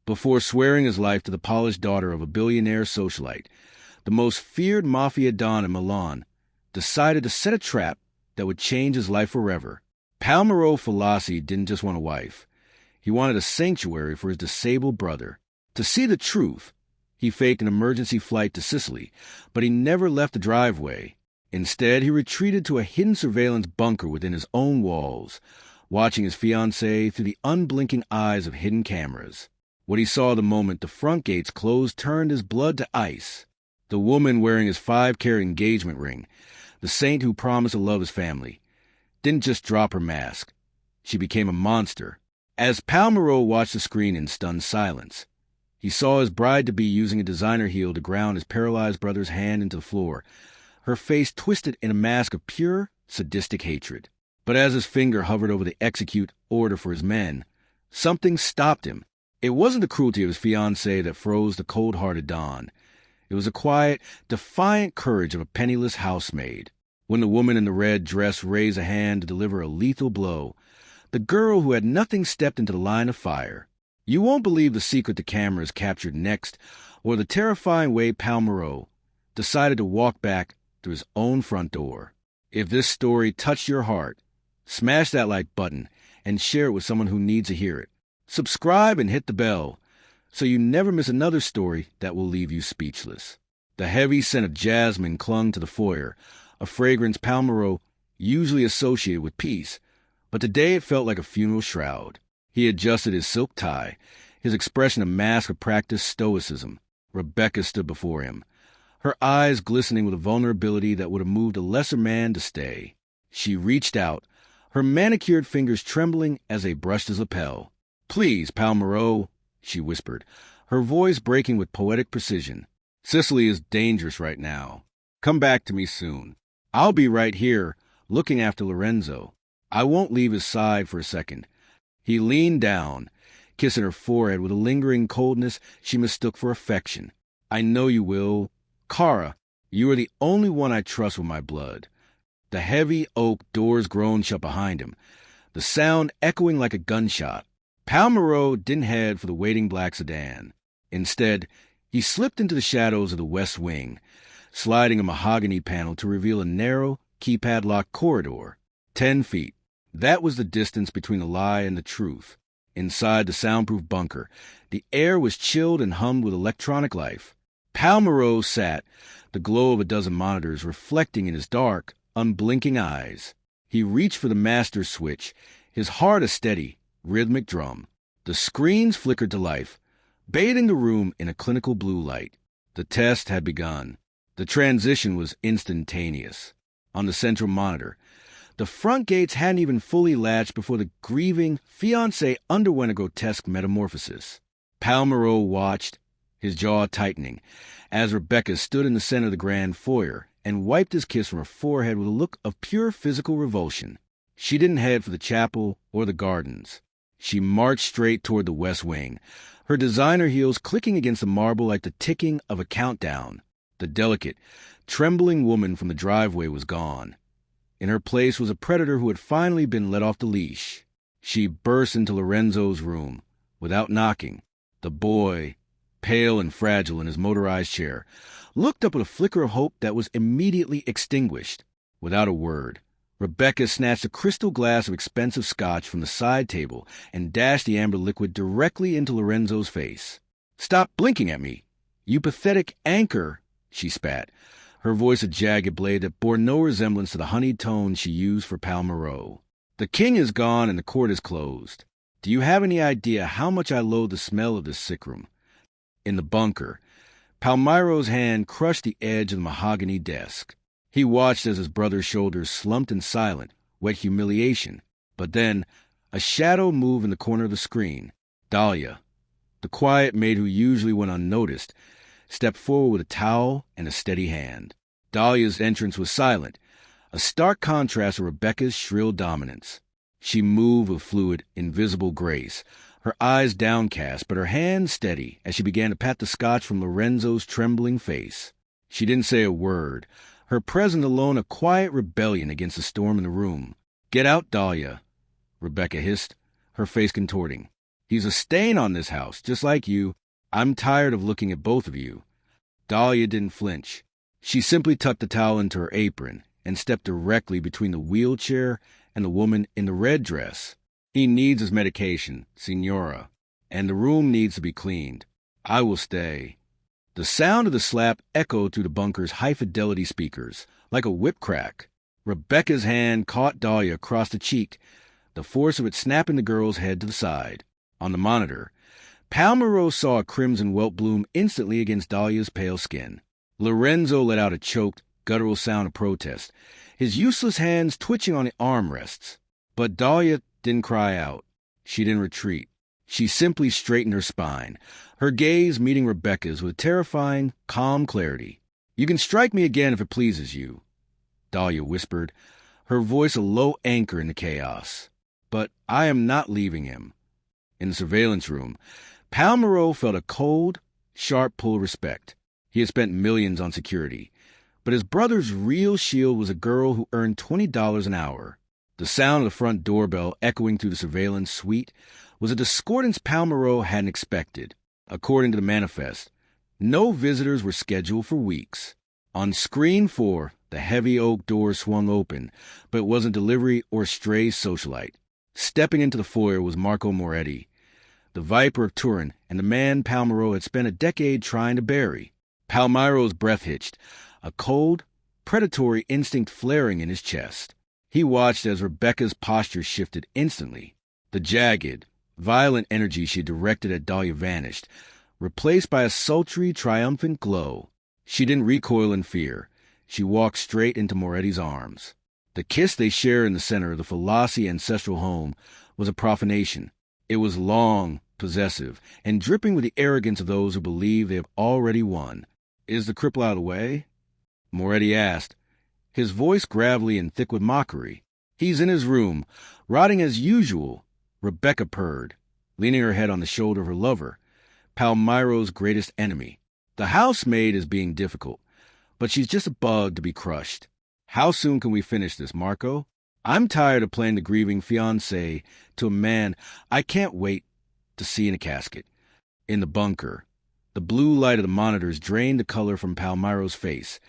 before swearing his life to the polished daughter of a billionaire socialite. The most feared Mafia don in Milan decided to set a trap that would change his life forever. Palmiro Falassi didn't just want a wife. He wanted a sanctuary for his disabled brother. To see the truth, he faked an emergency flight to Sicily, but he never left the driveway. Instead, he retreated to a hidden surveillance bunker within his own walls, watching his fiancée through the unblinking eyes of hidden cameras. What he saw the moment the front gates closed turned his blood to ice. The woman wearing his 5-carat engagement ring, the saint who promised to love his family, didn't just drop her mask. She became a monster. As Palmiro watched the screen in stunned silence, he saw his bride-to-be using a designer heel to ground his paralyzed brother's hand into the floor, her face twisted in a mask of pure, sadistic hatred. But as his finger hovered over the execute order for his men, something stopped him. It wasn't the cruelty of his fiancée that froze the cold-hearted Don. It was the quiet, defiant courage of a penniless housemaid. When the woman in the red dress raised a hand to deliver a lethal blow, the girl who had nothing stepped into the line of fire. You won't believe the secret the cameras captured next, or the terrifying way Palmiro decided to walk back through his own front door. If this story touched your heart, smash that like button and share it with someone who needs to hear it. Subscribe and hit the bell so you never miss another story that will leave you speechless. The heavy scent of jasmine clung to the foyer, a fragrance Palmiro usually associated with peace, but today it felt like a funeral shroud. He adjusted his silk tie, his expression a mask of practiced stoicism. Rebecca stood before him, her eyes glistening with a vulnerability that would have moved a lesser man to stay. She reached out, her manicured fingers trembling as they brushed his lapel. "Please, Palmiro," she whispered, her voice breaking with poetic precision. "Sicily is dangerous right now. Come back to me soon. I'll be right here, looking after Lorenzo. I won't leave his side for a second." He leaned down, kissing her forehead with a lingering coldness she mistook for affection. "I know you will. Cara, you are the only one I trust with my blood." The heavy oak doors groaned shut behind him, the sound echoing like a gunshot. Palmiro didn't head for the waiting black sedan. Instead, he slipped into the shadows of the west wing, sliding a mahogany panel to reveal a narrow, keypad-locked corridor. 10 feet. That was the distance between the lie and the truth. Inside the soundproof bunker, the air was chilled and hummed with electronic life. Palmiro sat, the glow of a dozen monitors reflecting in his dark, unblinking eyes. He reached for the master switch, his heart a steady, rhythmic drum. The screens flickered to life, bathing the room in a clinical blue light. The test had begun. The transition was instantaneous. On the central monitor, the front gates hadn't even fully latched before the grieving fiancé underwent a grotesque metamorphosis. Palmiro watched, his jaw tightening, as Rebecca stood in the center of the grand foyer and wiped his kiss from her forehead with a look of pure physical revulsion. She didn't head for the chapel or the gardens. She marched straight toward the west wing, her designer heels clicking against the marble like the ticking of a countdown. The delicate, trembling woman from the driveway was gone. In her place was a predator who had finally been let off the leash. She burst into Lorenzo's room, without knocking. The boy, pale and fragile in his motorized chair, looked up with a flicker of hope that was immediately extinguished. Without a word, Rebecca snatched a crystal glass of expensive scotch from the side table and dashed the amber liquid directly into Lorenzo's face. "Stop blinking at me, you pathetic anchor," she spat, her voice a jagged blade that bore no resemblance to the honeyed tone she used for Palmiro. "The king is gone and the court is closed. Do you have any idea how much I loathe the smell of this sick room?" In the bunker, Palmiro's hand crushed the edge of the mahogany desk. He watched as his brother's shoulders slumped in silent, wet humiliation. But then, a shadow moved in the corner of the screen. Dahlia, the quiet maid who usually went unnoticed, stepped forward with a towel and a steady hand. Dahlia's entrance was silent, a stark contrast to Rebecca's shrill dominance. She moved with fluid, invisible grace, her eyes downcast but her hand steady as she began to pat the scotch from Lorenzo's trembling face. She didn't say a word, her presence alone a quiet rebellion against the storm in the room. "Get out, Dahlia," Rebecca hissed, her face contorting. He's a stain on this house, just like you. I'm tired of looking at both of you." Dahlia didn't flinch. She simply tucked the towel into her apron and stepped directly between the wheelchair and the woman in the red dress. "He needs his medication, Signora, and the room needs to be cleaned. I will stay." The sound of the slap echoed through the bunker's high-fidelity speakers, like a whip crack. Rebecca's hand caught Dahlia across the cheek, the force of it snapping the girl's head to the side. On the monitor, Palmero saw a crimson welt bloom instantly against Dahlia's pale skin. Lorenzo let out a choked, guttural sound of protest, his useless hands twitching on the armrests. But Dahlia didn't cry out. She didn't retreat. She simply straightened her spine, her gaze meeting Rebecca's with terrifying, calm clarity. "You can strike me again if it pleases you," Dahlia whispered, her voice a low anchor in the chaos. "But I am not leaving him." In the surveillance room, Palmero felt a cold, sharp pull of respect. He had spent millions on security, but his brother's real shield was a girl who earned $20 an hour. The sound of the front doorbell echoing through the surveillance suite was a discordance Palmero hadn't expected. According to the manifest, no visitors were scheduled for weeks. On screen 4, the heavy oak door swung open, but it wasn't delivery or stray socialite. Stepping into the foyer was Marco Moretti, the Viper of Turin and the man Palmero had spent a decade trying to bury. Palmero's breath hitched, a cold, predatory instinct flaring in his chest. He watched as Rebecca's posture shifted instantly. The jagged, violent energy she directed at Dahlia vanished, replaced by a sultry, triumphant glow. She didn't recoil in fear. She walked straight into Moretti's arms. The kiss they share in the center of the Falassi ancestral home was a profanation. It was long, possessive, and dripping with the arrogance of those who believe they have already won. "Is the cripple out of the way?" Moretti asked, his voice gravelly and thick with mockery. "He's in his room, rotting as usual," Rebecca purred, leaning her head on the shoulder of her lover, Palmero's greatest enemy. "The housemaid is being difficult, but she's just a bug to be crushed. How soon can we finish this, Marco? I'm tired of playing the grieving fiancé to a man I can't wait to see in a casket." In the bunker, the blue light of the monitors drained the color from Palmero's face,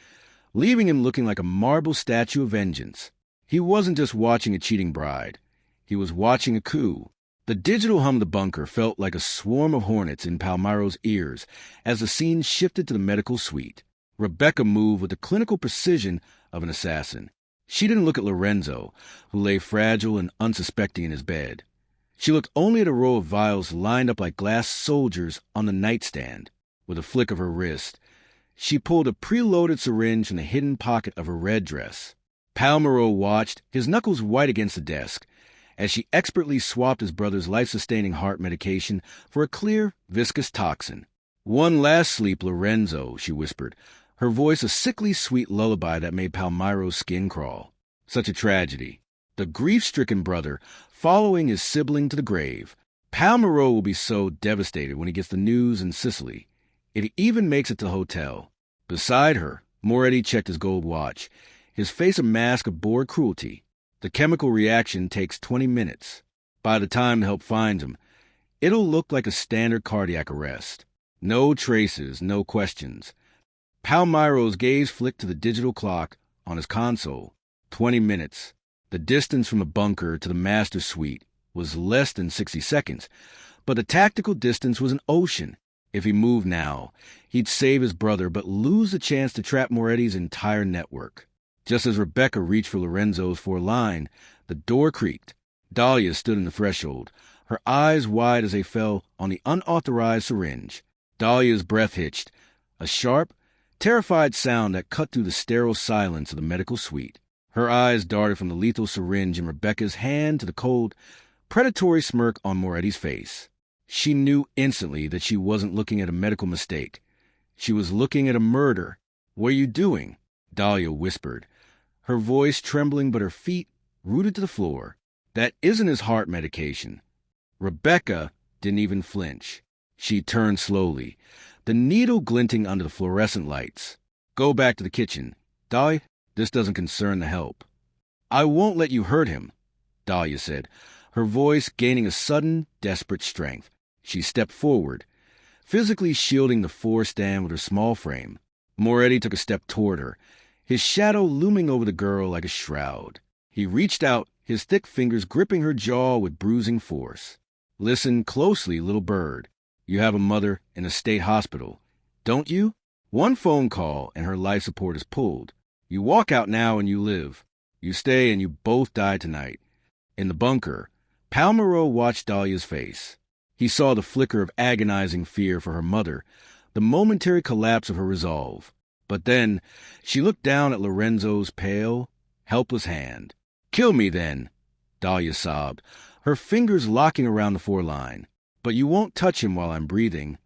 leaving him looking like a marble statue of vengeance. He wasn't just watching a cheating bride. He was watching a coup. The digital hum of the bunker felt like a swarm of hornets in Palmero's ears as the scene shifted to the medical suite. Rebecca moved with the clinical precision of an assassin. She didn't look at Lorenzo, who lay fragile and unsuspecting in his bed. She looked only at a row of vials lined up like glass soldiers on the nightstand. With a flick of her wrist, she pulled a preloaded syringe from the hidden pocket of her red dress. Palmero watched, his knuckles white against the desk, as she expertly swapped his brother's life-sustaining heart medication for a clear, viscous toxin. "One last sleep, Lorenzo," she whispered, her voice a sickly sweet lullaby that made Palmero's skin crawl. Such a tragedy. The grief-stricken brother following his sibling to the grave. Palmero will be so devastated when he gets the news in Sicily, if he even makes it to the hotel. Beside her, Moretti checked his gold watch, his face a mask of bored cruelty. The chemical reaction takes 20 minutes. By the time the help finds him, it'll look like a standard cardiac arrest. No traces, no questions. Palmero's gaze flicked to the digital clock on his console. 20 minutes. The distance from the bunker to the master suite was less than 60 seconds, but the tactical distance was an ocean. If he moved now, he'd save his brother but lose the chance to trap Moretti's entire network. Just as Rebecca reached for Lorenzo's line, the door creaked. Dahlia stood in the threshold, her eyes wide as they fell on the unauthorized syringe. Dahlia's breath hitched, a sharp, terrified sound that cut through the sterile silence of the medical suite. Her eyes darted from the lethal syringe in Rebecca's hand to the cold, predatory smirk on Moretti's face. She knew instantly that she wasn't looking at a medical mistake. She was looking at a murder. "What are you doing?" Dahlia whispered, her voice trembling but her feet rooted to the floor. "That isn't his heart medication." Rebecca didn't even flinch. She turned slowly, the needle glinting under the fluorescent lights. "Go back to the kitchen. Dahlia, this doesn't concern the help." "I won't let you hurt him," Dahlia said, her voice gaining a sudden, desperate strength. She stepped forward, physically shielding the floor stand with her small frame. Moretti took a step toward her, his shadow looming over the girl like a shroud. He reached out, his thick fingers gripping her jaw with bruising force. Listen closely, little bird. You have a mother in a state hospital, don't you? One phone call and her life support is pulled. You walk out now and you live. You stay and you both die tonight. In the bunker, Palmero watched Dahlia's face. He saw the flicker of agonizing fear for her mother, the momentary collapse of her resolve. But then she looked down at Lorenzo's pale, helpless hand. "Kill me, then," Dahlia sobbed, her fingers locking around the foreline. "But you won't touch him while I'm breathing."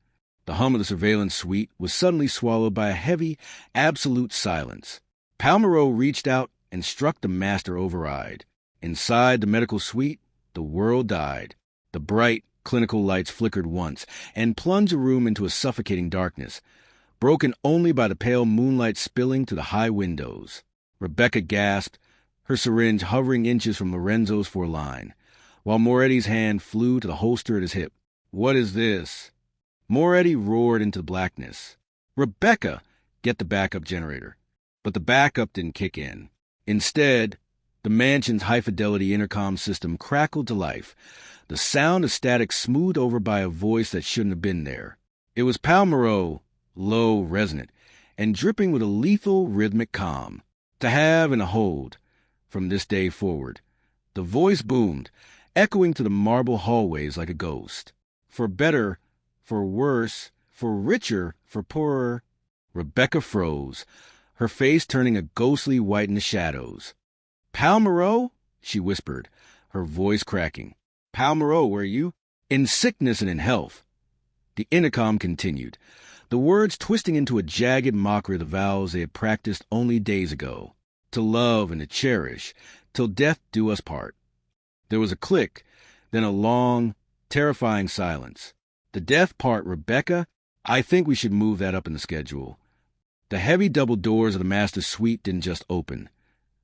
The hum of the surveillance suite was suddenly swallowed by a heavy, absolute silence. Palmero reached out and struck the master override. Inside the medical suite, the world died. The bright, clinical lights flickered once and plunged the room into a suffocating darkness, broken only by the pale moonlight spilling through the high windows. Rebecca gasped, her syringe hovering inches from Lorenzo's foreline, while Moretti's hand flew to the holster at his hip. "What is this?" Moretti roared into the blackness. "Rebecca, get the backup generator." But the backup didn't kick in. Instead, the mansion's high-fidelity intercom system crackled to life, the sound of static smoothed over by a voice that shouldn't have been there. It was Palmero, low, resonant, and dripping with a lethal rhythmic calm. "To have and to hold, from this day forward." The voice boomed, echoing through the marble hallways like a ghost. "For better, for worse, for richer, for poorer." Rebecca froze, her face turning a ghostly white in the shadows. "Palmero?" she whispered, her voice cracking. "Palmero, were you?" "In sickness and in health." The intercom continued, the words twisting into a jagged mockery of the vows they had practiced only days ago. "To love and to cherish, till death do us part." There was a click, then a long, terrifying silence. "The death part, Rebecca? I think we should move that up in the schedule." The heavy double doors of the master's suite didn't just open.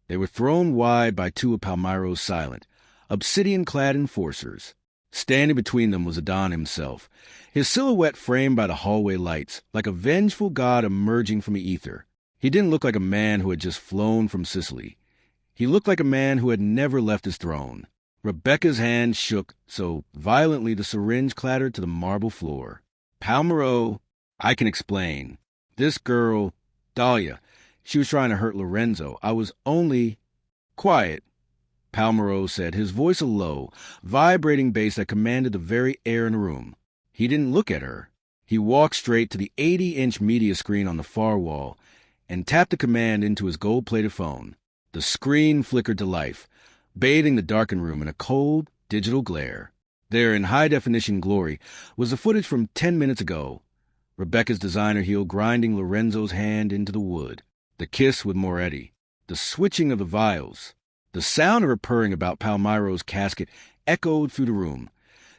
They were thrown wide by two of Palmero's silent, obsidian-clad enforcers. Standing between them was Adon himself, his silhouette framed by the hallway lights, like a vengeful god emerging from the ether. He didn't look like a man who had just flown from Sicily. He looked like a man who had never left his throne. Rebecca's hand shook so violently the syringe clattered to the marble floor. "Palmero, I can explain. This girl, Dahlia, she was trying to hurt Lorenzo. I was only—" "Quiet," Palmero said, his voice a low, vibrating bass that commanded the very air in the room. He didn't look at her. He walked straight to the 80-inch media screen on the far wall and tapped the command into his gold-plated phone. The screen flickered to life, bathing the darkened room in a cold, digital glare. There, in high-definition glory, was the footage from 10 minutes ago. Rebecca's designer heel grinding Lorenzo's hand into the wood. The kiss with Moretti. The switching of the vials. The sound of her purring about Palmero's casket echoed through the room,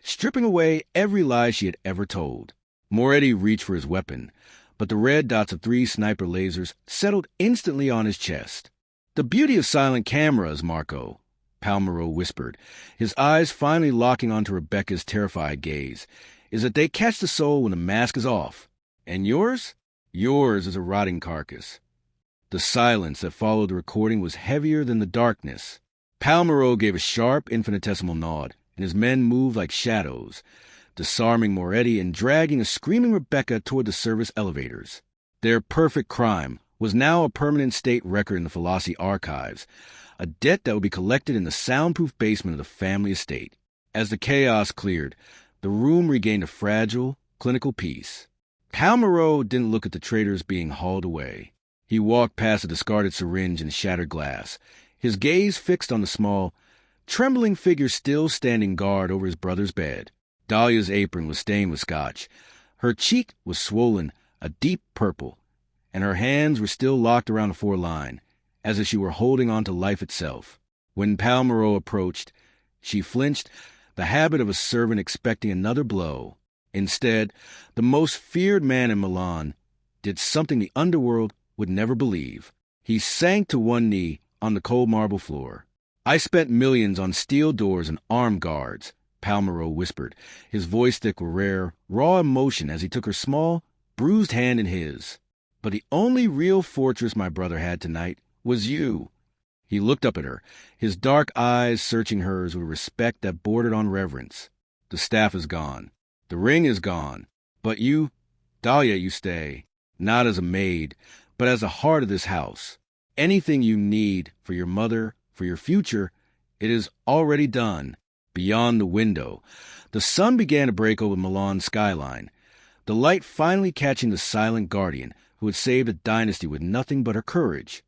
stripping away every lie she had ever told. Moretti reached for his weapon, but the red dots of 3 sniper lasers settled instantly on his chest. "The beauty of silent cameras, Marco," Palmero whispered, his eyes finally locking onto Rebecca's terrified gaze, "is that they catch the soul when the mask is off. And yours? Yours is a rotting carcass." The silence that followed the recording was heavier than the darkness. Palmero gave a sharp, infinitesimal nod, and his men moved like shadows, disarming Moretti and dragging a screaming Rebecca toward the service elevators. Their perfect crime was now a permanent state record in the Falassi archives, a debt that would be collected in the soundproof basement of the family estate. As the chaos cleared, the room regained a fragile, clinical peace. Palmero didn't look at the traitors being hauled away. He walked past a discarded syringe and shattered glass, his gaze fixed on the small, trembling figure still standing guard over his brother's bed. Dahlia's apron was stained with scotch. Her cheek was swollen, a deep purple, and her hands were still locked around the foreline, as if she were holding on to life itself. When Palmero approached, she flinched, the habit of a servant expecting another blow. Instead, the most feared man in Milan did something the underworld would never believe. He sank to one knee on the cold marble floor. I spent millions on steel doors and armed guards, Palmero whispered, his voice thick with rare, raw emotion as he took her small, bruised hand in his. But the only real fortress my brother had tonight was you. He looked up at her, his dark eyes searching hers with respect that bordered on reverence. The staff is gone. The ring is gone. But you, Dahlia, you stay, not as a maid, but as the heart of this house. Anything you need for your mother, for your future, it is already done. Beyond the window, the sun began to break over Milan's skyline, the light finally catching the silent guardian who had saved a dynasty with nothing but her courage.